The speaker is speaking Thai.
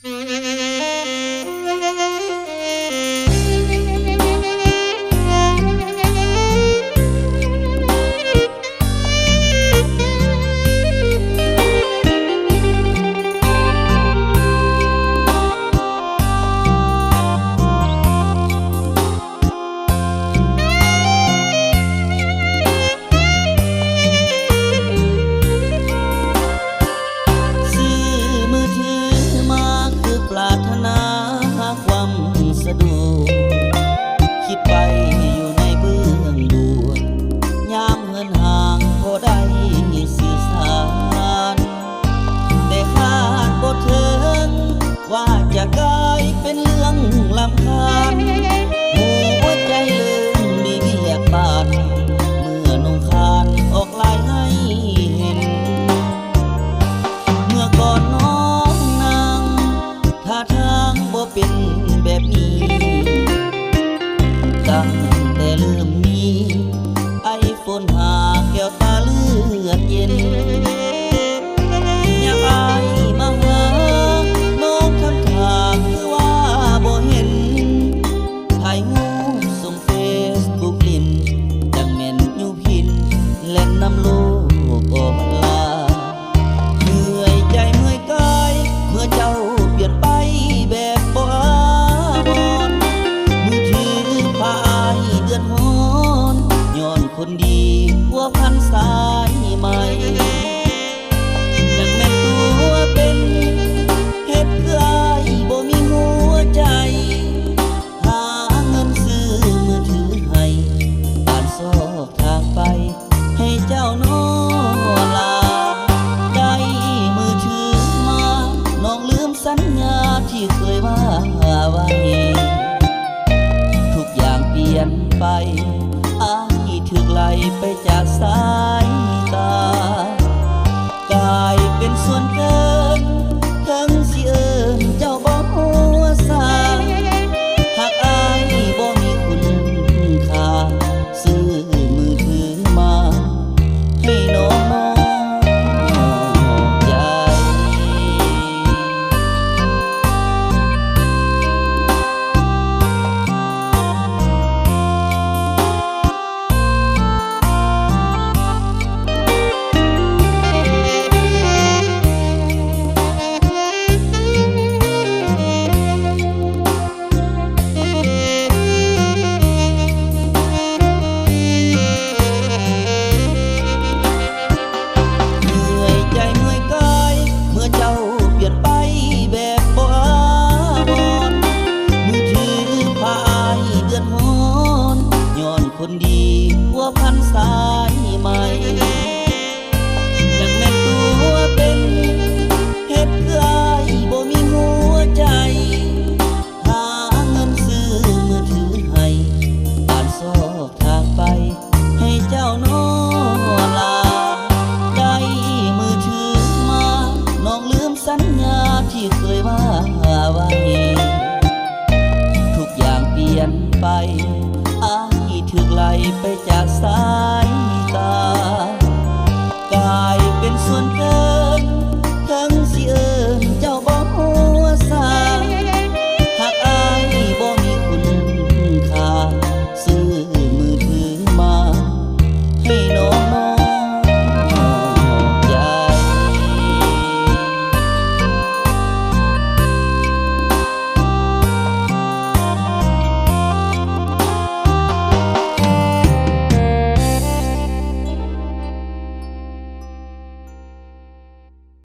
คิดไปอยู่ในเบื้องบนยามเหินห่างพอได้สื่อสารแต่คาดบ่ถึงว่าจะกลายเป็นเรื่องรำคาญหัวใจลืมมีเรียกบาดเมื่อนงคานออกลายให้เห็นเมื่อก่อนน้องนางท่าทางบ่เป็นแบบนี้ตั้งแต่เริ่มมีไอโฟนหาแก้วตาเลือดเย็นอยากอายมาหาน้องทำทางคือว่าบ่เห็นถ่ายงูส่งเฟซบุ๊กลินจังแม่นอยู่พินเล่นน้ำโลกออนไลน์เหนื่อยใจเมื่อยกายเมื่อเจ้าเปลี่ยนไปแบบบ่อาวรมือถือพาเดือนฮ้อนย้อนคนดีหัวพันสายใหม่ยังแม่นตัวเป็นเฮ็ดเพื่ออ้ายบ่มีหัวใจหาเงินซื้อมือถือให้อ่านซอกทางไปให้เจ้าน้อลาได้มือถือมาน้องลืมสัญญาที่เคยว่าไว้ทุกอย่างเปลี่ยนไปอ้ายถูกไล่ไปจากสายตากลายเป็นส่วนเกินทั้งสิเอิ้นเจ้าบ่หัวซาหากอ้ายบ่มีคุณค่าซื้อมือถือมาให้น้องใจ คนดีหัวพันสา